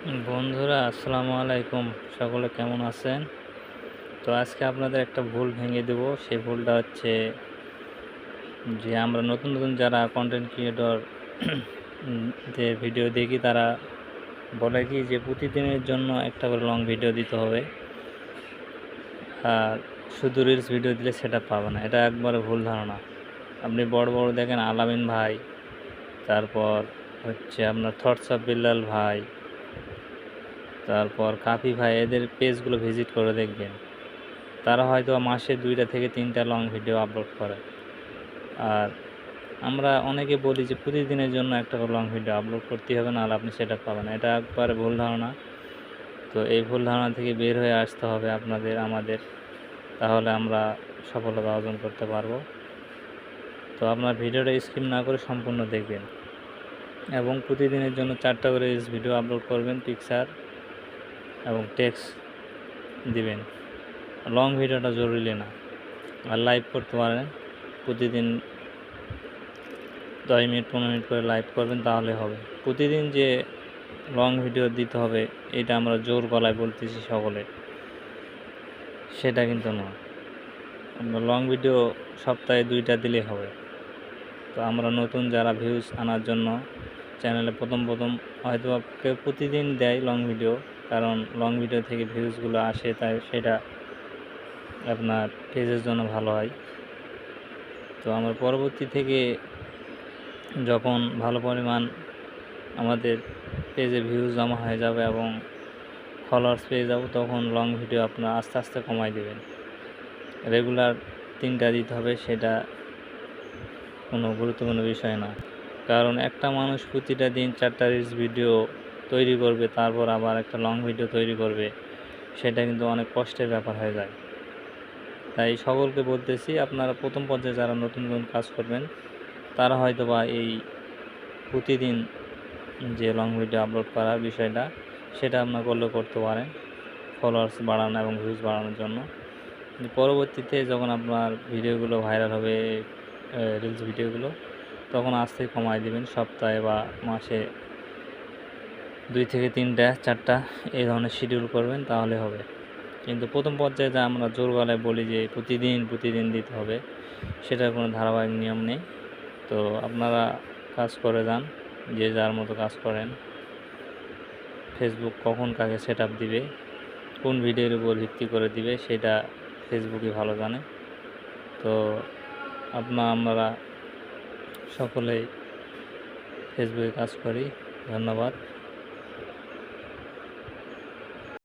বন্ধুরা আসসালামু আলাইকুম। সকলে কেমন আছেন? তো আজকে আপনাদের একটা ভুল ভেঙে দেব। সেই ভুলটা হচ্ছে যে আমরা নতুন নতুন যারা কন্টেন্ট ক্রিয়েটর যে ভিডিও দেখি তারা বলে কি যে প্রতিদিনের জন্য একটা করে লং ভিডিও দিতে হবে, আর শুধু রিলস ভিডিও দিলে সেটা পাবে না। এটা একবারে ভুল ধারণা। আপনি বড় বড় দেখেন আলামিন ভাই, তারপর হচ্ছে আপনার থটস অফ বিল্লাল ভাই, তারপর কাফি ভাই, এদের পেজগুলো ভিজিট করে দেখবেন। তারা হয়তো মাসে 2টা থেকে 3টা লং ভিডিও আপলোড করে। আর আমরা অনেকে বলি যে প্রতিদিনের জন্য একটা করে লং ভিডিও আপলোড করতেই হবে, নাহলে আপনি সেটা পাবেন না। এটা একবারে ভুল ধারণা। তো এই ভুল ধারণা থেকে বের হয়ে আসতে হবে আপনাদের, আমাদের। তাহলে আমরা সফলতা অর্জন করতে পারবো। তো আপনার ভিডিওটা স্কিপ না করে সম্পূর্ণ দেখবেন এবং প্রতিদিনের জন্য 4টা করে ভিডিও আপলোড করবেন, পিকচার এবং টেক্সট দিবেন। লং ভিডিওটা জরুরি না। আর লাইভ করতে পারেন, প্রতিদিন 10 মিনিট 15 মিনিট করে লাইভ করবেন, তাহলে হবে। প্রতিদিন যে লং ভিডিও দিতে হবে এটা আমরা জোর গলায় বলতেছি সকলে, সেটা কিন্তু নয়। আমরা লং ভিডিও সপ্তাহে 2টা দিলেই হবে। তো আমরা নতুন যারা ভিউজ আনার জন্য চ্যানেলে প্রথম হয়তো কেউ প্রতিদিন দেয় লং ভিডিও, কারণ লং ভিডিও থেকে ভিউজগুলো আসে, তাই সেটা আপনার পেজের জন্য ভালো হয়। তো আমরা পরবর্তী থেকে যখন ভালো পরিমাণ আমাদের পেজে ভিউজ জমা হয়ে যাবে এবং ফলোয়ার্স পেয়ে যাব, তখন লং ভিডিও আপনার আস্তে আস্তে কমাই দেবেন। রেগুলার 3টা দিতে হবে, সেটা কোনো গুরুত্বপূর্ণ বিষয় না। কারণ একটা মানুষ প্রতিটা দিন 4টা রিলস ভিডিও তৈরি করবে, তারপর আবার একটা লং ভিডিও তৈরি করবে, সেটা কিন্তু অনেক কষ্টের ব্যাপার হয়ে যায়। তাই সকলকে বলতেছি, আপনারা প্রথম পর্যায়ে যারা নতুন নতুন কাজ করবেন তারা হয়তো বা এই প্রতিদিন যে লং ভিডিও আপলোড করার বিষয়টা, সেটা আপনার করতে পারেন ফলোয়ার্স বাড়ানো এবং ভিউজ বাড়ানোর জন্য। পরবর্তীতে যখন আপনার ভিডিওগুলো ভাইরাল হবে, রিলস ভিডিওগুলো, তখন আস্তে কমাই দেবেন। সপ্তাহে বা মাসে 2 থেকে 3টা 4টা এই ধরনের শিডিউল করবেন, তাহলে হবে। কিন্তু প্রথম পর্যায়ে যা আমরা জোর গলায় বলি যে প্রতিদিন দিতে হবে, সেটার কোনো ধারাবাহিক নিয়ম নেই। তো আপনারা কাজ করে যান, যে যার মতো কাজ করেন। ফেসবুক কখন কাকে সেট আপ দিবে, কোন ভিডিওর উপর ভিত্তি করে দিবে, সেটা ফেসবুকই ভালো জানে। তো আমরা সকলেই ফেসবুকে কাজ করি। ধন্যবাদ।